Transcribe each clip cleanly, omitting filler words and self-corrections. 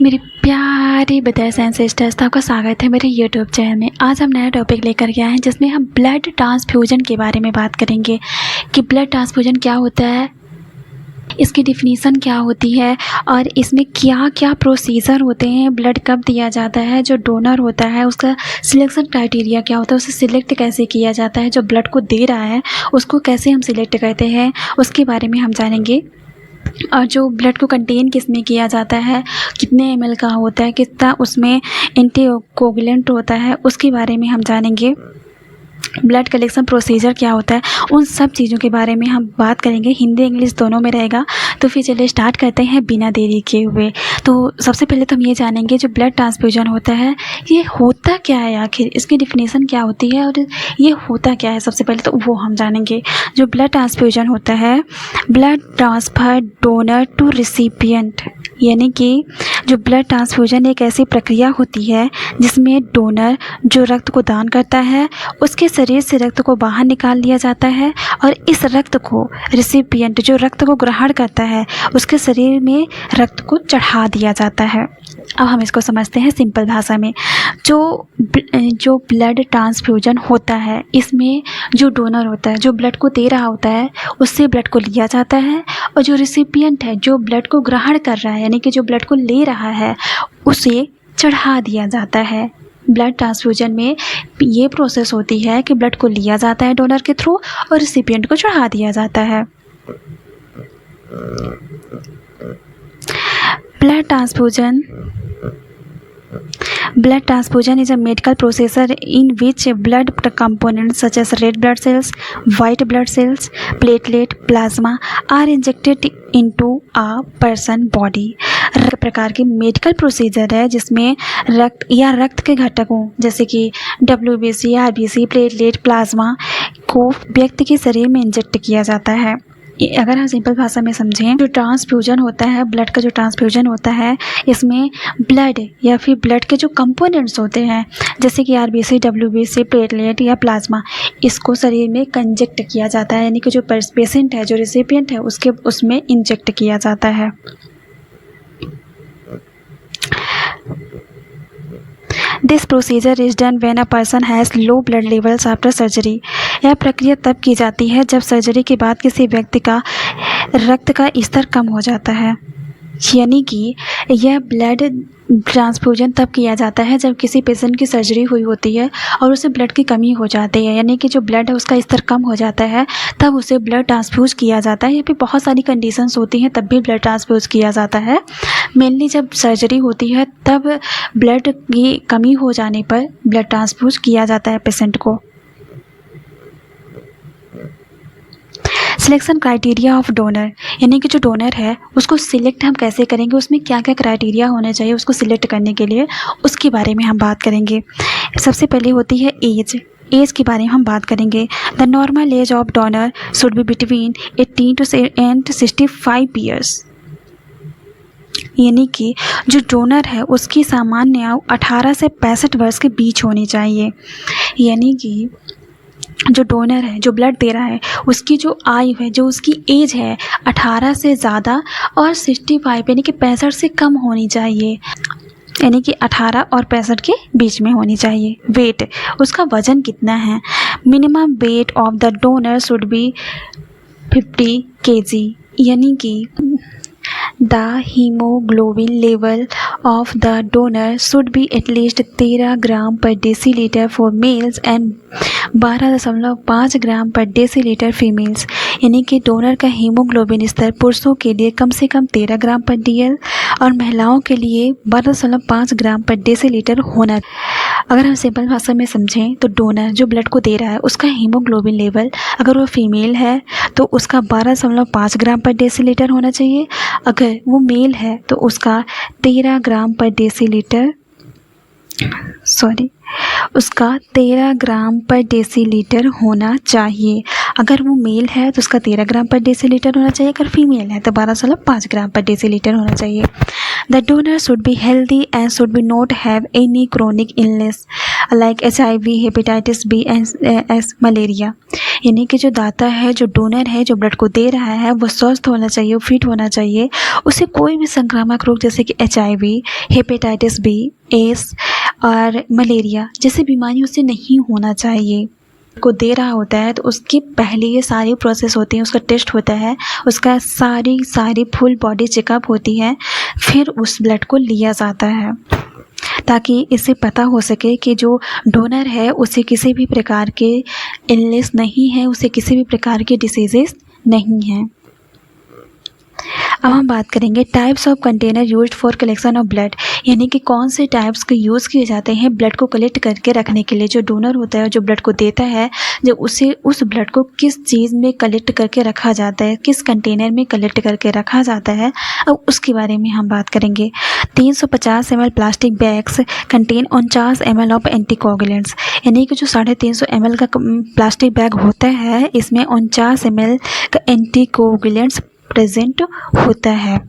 मेरी प्यारी brothers and sisters, तो आपका स्वागत है मेरे यूट्यूब चैनल में। आज हम नया टॉपिक लेकर के आए हैं जिसमें हम ब्लड ट्रांसफ्यूजन के बारे में बात करेंगे कि ब्लड ट्रांसफ्यूजन क्या होता है, इसकी डिफिनीसन क्या होती है और इसमें क्या क्या प्रोसीजर होते हैं, ब्लड कब दिया जाता है, जो डोनर होता है उसका सिलेक्शन क्राइटेरिया क्या होता है, उसे सिलेक्ट कैसे किया जाता है, जो ब्लड को दे रहा है उसको कैसे हम सिलेक्ट करते हैं, उसके बारे में हम जानेंगे। और जो ब्लड को कंटेन किस में किया जाता है, कितने ml का होता है, कितना उसमें एंटीकोगुलेंट होता है, उसके बारे में हम जानेंगे। ब्लड कलेक्शन प्रोसीजर क्या होता है, उन सब चीज़ों के बारे में हम बात करेंगे। हिंदी इंग्लिश दोनों में रहेगा। तो फिर चलिए स्टार्ट करते हैं बिना देरी किए हुए। तो सबसे पहले तो हम ये जानेंगे जो ब्लड ट्रांसफ्यूजन होता है ये होता क्या है, आखिर इसकी डिफिनीसन क्या होती है और ये होता क्या है। सबसे पहले तो वो हम जानेंगे। जो ब्लड ट्रांसफ्यूजन होता है, blood transfer donor to recipient, यानी कि जो ब्लड ट्रांसफ्यूजन एक ऐसी प्रक्रिया होती है जिसमें डोनर जो रक्त को दान करता है उसके शरीर से रक्त को बाहर निकाल लिया जाता है और इस रक्त को रिसिपिएंट जो रक्त को ग्रहण करता है उसके शरीर में रक्त को चढ़ा दिया जाता है। अब हम इसको समझते हैं सिंपल भाषा में। जो ब्लड ट्रांसफ्यूजन होता है इसमें जो डोनर होता है, जो ब्लड को दे रहा होता है, उससे ब्लड को लिया जाता है और जो रिसिपिएंट है जो ब्लड को ग्रहण कर रहा है यानी कि जो ब्लड को ले रहा है उसे चढ़ा दिया जाता है। ब्लड ट्रांसफ्यूजन में ये प्रोसेस होती है कि ब्लड को लिया जाता है डोनर के थ्रू और रिसिपिएंट को चढ़ा दिया जाता है। Blood transfusion is a medical procedure in which blood components such as red blood cells, white blood cells, platelet, plasma are injected into a person body। प्रकार की मेडिकल प्रोसीजर है जिसमें रक्त या रक्त के घटकों जैसे कि WBC, RBC, प्लेटलेट, प्लाज्मा को व्यक्ति के शरीर में इंजेक्ट किया जाता है। अगर हम सिंपल भाषा में समझें, जो ट्रांसफ्यूजन होता है, ब्लड का जो ट्रांसफ्यूजन होता है इसमें ब्लड या फिर ब्लड के जो कंपोनेंट्स होते हैं जैसे कि RBC, WBC, प्लेटलेट या प्लाज्मा, इसको शरीर में इंजेक्ट किया जाता है, यानी कि जो पेशेंट है, जो रिसिपिएंट है उसके उसमें इंजेक्ट किया जाता है। This procedure is done when a person has low blood levels after surgery. यह प्रक्रिया तब की जाती है जब सर्जरी के बाद किसी व्यक्ति का रक्त का स्तर कम हो जाता है, यानी कि यह ब्लड ट्रांसफ्यूजन तब किया जाता है जब किसी पेशेंट की सर्जरी हुई होती है और उसे ब्लड की कमी हो जाती है, यानी कि जो ब्लड है उसका स्तर कम हो जाता है, तब उसे ब्लड ट्रांसफ्यूज किया जाता है। या फिर बहुत सारी कंडीशंस होती हैं तब भी ब्लड ट्रांसफ्यूज किया जाता है। मेनली जब सर्जरी होती है तब ब्लड की कमी हो जाने पर ब्लड ट्रांसफ्यूज किया जाता है पेशेंट को। सिलेक्शन क्राइटेरिया ऑफ डोनर, यानी कि जो डोनर है उसको सिलेक्ट हम कैसे करेंगे, उसमें क्या क्या क्राइटेरिया होने चाहिए उसको सिलेक्ट करने के लिए, उसके बारे में हम बात करेंगे। सबसे पहले होती है एज के बारे में हम बात करेंगे। The normal age of donor should be between 18 to 65 years, यानी कि जो डोनर है उसकी सामान्य आयु 18 से 65 वर्ष के बीच होनी चाहिए। यानी कि जो डोनर है, जो ब्लड दे रहा है, उसकी जो आयु है, जो उसकी एज है 18 से ज़्यादा और 65 यानी कि 65 से कम होनी चाहिए, यानी कि 18 और 65 के बीच में होनी चाहिए। वेट, उसका वज़न कितना है। Minimum weight of the donor should B 50 kg, यानी कि the haemoglobin level of the donor should be at least 13 ग्राम पर डेसीलीटर फॉर मेल्स एंड 12.5 ग्राम पर डेसीलीटर फीमेल्स, यानी कि डोनर का हीमोग्लोबिन स्तर पुरुषों के लिए कम से कम 13 ग्राम पर DL और महिलाओं के लिए 12.5 ग्राम पर डेसीलीटर होना। अगर हम सिंपल भाषा में समझें तो डोनर जो ब्लड को दे रहा है उसका हीमोग्लोबिन लेवल अगर वो फीमेल है तो उसका 12.5 ग्राम पर डेसीलीटर होना चाहिए, अगर वो मेल है तो उसका 13 ग्राम पर डेसीलीटर होना चाहिए। अगर वो मेल है तो उसका 13 ग्राम पर डेसीलीटर होना चाहिए, अगर फीमेल है तो 12.5 ग्राम पर डेसीलीटर होना चाहिए। The donor should be healthy and should be not have any chronic illness. Like HIV, hepatitis B and malaria. यानी कि जो दाता है, जो डोनर है, जो ब्लड को दे रहा है, वो स्वस्थ होना चाहिए, फिट होना चाहिए। उसे कोई भी संक्रामक रोग जैसे कि HIV, हेपेटाइटिस बी, एड्स और मलेरिया जैसी बीमारी उसे नहीं होना चाहिए। को दे रहा होता है तो उसकी पहले ये सारी प्रोसेस होती है, उसका टेस्ट होता है, उसका सारी फुल बॉडी चेकअप होती है, फिर उस ब्लड को लिया जाता है ताकि इसे पता हो सके कि जो डोनर है उसे किसी भी प्रकार के इलनेस नहीं है, उसे किसी भी प्रकार के डिसीजेस नहीं हैं। अब हम बात करेंगे types of container used for collection of blood, यानी कि कौन से टाइप्स के यूज़ किए जाते हैं ब्लड को कलेक्ट करके रखने के लिए। जो डोनर होता है, जो ब्लड को देता है, जब उसे उस ब्लड को किस चीज़ में कलेक्ट करके रखा जाता है, किस कंटेनर में कलेक्ट करके रखा जाता है, अब उसके बारे में हम बात करेंगे। 350 ml plastic bags contain 49 ml of anticoagulants, यानी कि जो 350 ml का प्लास्टिक बैग होता है, इसमें 49 ml का एंटीकोगुलेंट्स प्रेजेंट होता है।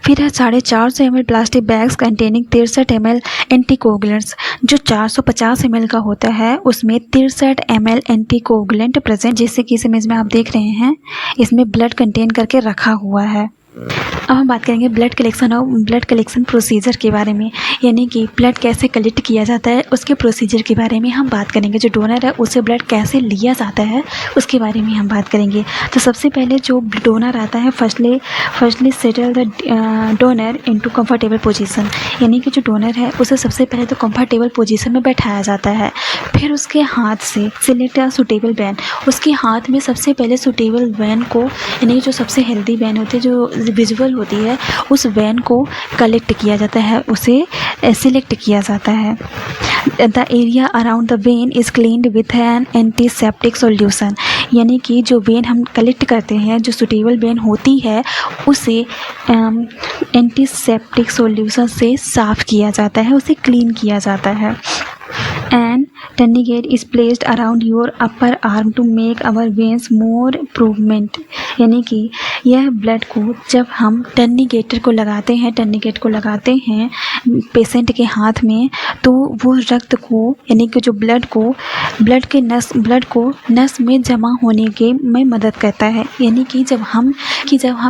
फिर है 450 ml plastic bags containing 63 ml anticoagulants. जो 450 ml का होता है उसमें 63 ml एंटीकोगुलेंट प्रेजेंट, जैसे कि इस इमेज में आप देख रहे हैं, इसमें ब्लड कंटेन करके रखा हुआ है। अब हम बात करेंगे ब्लड कलेक्शन प्रोसीजर के बारे में, यानी कि ब्लड कैसे कलेक्ट किया जाता है उसके प्रोसीजर के बारे में हम बात करेंगे। जो डोनर है उसे ब्लड कैसे लिया जाता है उसके बारे में हम बात करेंगे। तो सबसे पहले जो डोनर आता है, firstly settle the donor into comfortable position, यानी कि जो डोनर है उसे सबसे पहले तो कंफर्टेबल पोजीशन में बैठाया जाता है। फिर उसके हाथ से सिलेक्ट अ सूटेबल वैन, उसके हाथ में सबसे पहले सूटेबल वैन को, यानी जो सबसे हेल्दी वैन होती है, जो विजुअल होती है, उस वैन को कलेक्ट किया जाता है, उसे सिलेक्ट किया जाता है। The area around the when is cleaned with an antiseptic solution, यानी कि जो वेन हम कलेक्ट करते हैं, जो सूटेबल वेन होती है, उसे एंटीसेप्टिक सॉल्यूशन से साफ़ किया जाता है, उसे क्लीन किया जाता है। And tourniquet is placed around your upper arm to make our veins more improvement, यानी कि यह ब्लड को जब हम टर्निकेट को लगाते हैं पेशेंट के हाथ में, तो वो रक्त को, यानी कि जो ब्लड को नस में जमा होने के में मदद करता है। यानी कि जब हम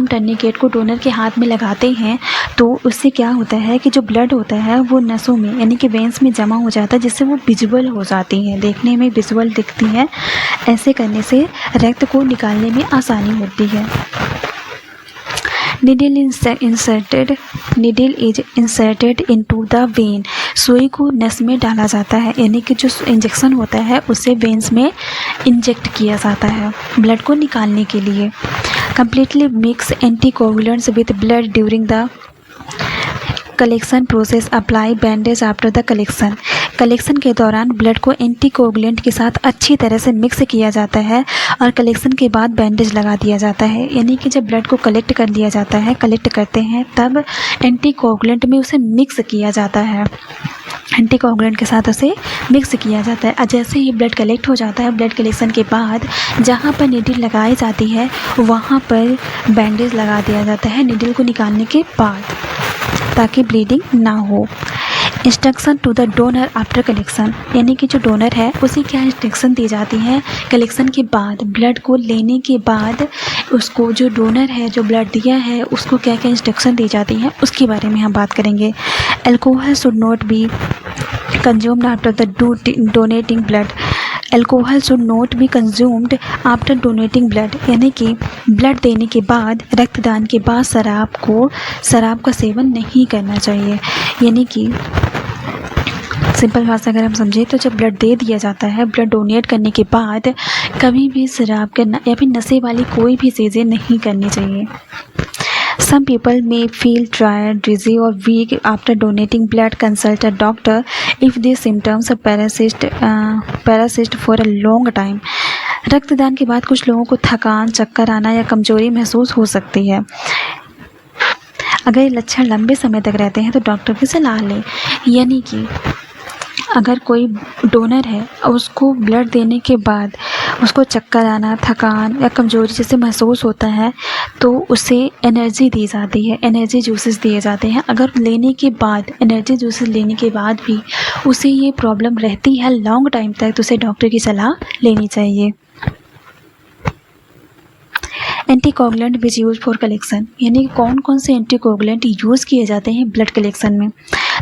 टर्निकेट को डोनर के हाथ में लगाते हैं तो उससे क्या होता है कि जो ब्लड होता है वो नसों में, यानी कि वेन्स में जमा हो जाता है, जिससे वो विजुअल हो जाती हैं, देखने में विजुअल दिखती हैं। ऐसे करने से रक्त को निकालने में आसानी होती है। Needle is inserted into the when, सुई को नस में डाला जाता है, यानी कि जो इंजेक्शन होता है उसे वेन्स में इंजेक्ट किया जाता है ब्लड को निकालने के लिए। Completely mix anticoagulants with blood during the collection process, apply bandage after the collection के दौरान ब्लड को एंटीकोगुलेंट के साथ अच्छी तरह से मिक्स किया जाता है और कलेक्शन के बाद बैंडेज लगा दिया जाता है। यानी कि जब ब्लड को कलेक्ट करते हैं तब एंटीकोगुलेंट में उसे मिक्स किया जाता है, एंटीकोगुलेंट के साथ उसे मिक्स किया जाता है। और जैसे ही ब्लड कलेक्ट हो जाता है, ब्लड कलेक्शन के बाद जहाँ पर नीडल लगाई जाती है वहाँ पर बैंडेज लगा दिया जाता है नीडल को निकालने के बाद, ताकि ब्लीडिंग ना हो। Instruction to the donor after collection, यानी कि जो डोनर है उसे क्या इंस्ट्रक्शन दी जाती है कलेक्शन के बाद, ब्लड को लेने के बाद उसको, जो डोनर है जो ब्लड दिया है उसको क्या क्या इंस्ट्रक्शन दी जाती हैं उसके बारे में हम बात करेंगे। Alcohol should not be consumed after the donating blood, alcohol should not be consumed after donating blood, यानी कि ब्लड देने के बाद, रक्तदान के बाद शराब का सेवन नहीं करना चाहिए। यानी कि सिंपल भाषा अगर हम समझें तो जब ब्लड दे दिया जाता है, ब्लड डोनेट करने के बाद कभी भी शराब करना या फिर नशे वाली कोई भी चीज़ें नहीं करनी चाहिए। Some people may feel tired, dizzy or weak after donating blood. Consult a doctor if these symptoms persist for a long time. रक्तदान के बाद कुछ लोगों को थकान, चक्कर आना या कमजोरी महसूस हो सकती है। अगर ये लक्षण लंबे समय तक रहते हैं तो डॉक्टर की सलाह लें। यानी कि अगर कोई डोनर है और उसको ब्लड देने के बाद उसको चक्कर आना, थकान या कमज़ोरी जैसे महसूस होता है तो उसे एनर्जी दी जाती है, एनर्जी जूसेस दिए जाते हैं। अगर लेने के बाद, एनर्जी जूसेस लेने के बाद भी उसे ये प्रॉब्लम रहती है लॉन्ग टाइम तक, तो उसे डॉक्टर की सलाह लेनी चाहिए। Anticoagulant which use for collection, यानी कौन कौन से एंटीकोगुलेंट यूज़ किए जाते हैं ब्लड कलेक्शन में।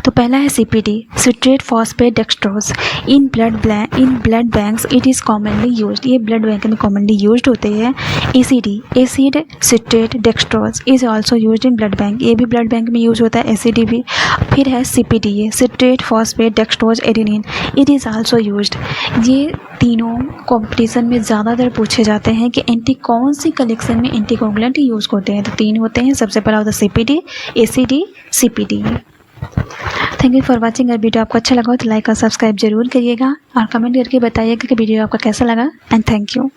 तो पहला है CPD, citrate phosphate dextrose. In blood banks it is commonly used, ये ब्लड बैंक में कॉमनली यूज्ड होते हैं। ACD, acid citrate dextrose is also used in blood bank, ये भी ब्लड बैंक में यूज होता है, एसिडी भी। फिर है CPD, citrate phosphate dextrose adenine, it is also used. ये तीनों कंपटीशन में ज़्यादातर पूछे जाते हैं कि कौन सी कलेक्शन में एंटीकोगुलेंट यूज़ होते हैं। तो 3 होते हैं, सबसे पहला होता है CPD, ACD, CPD. Thank you for watching. अगर वीडियो आपको अच्छा लगा हो तो लाइक और सब्सक्राइब जरूर करिएगा और कमेंट करके बताइएगा कि वीडियो आपका कैसा लगा। And thank you.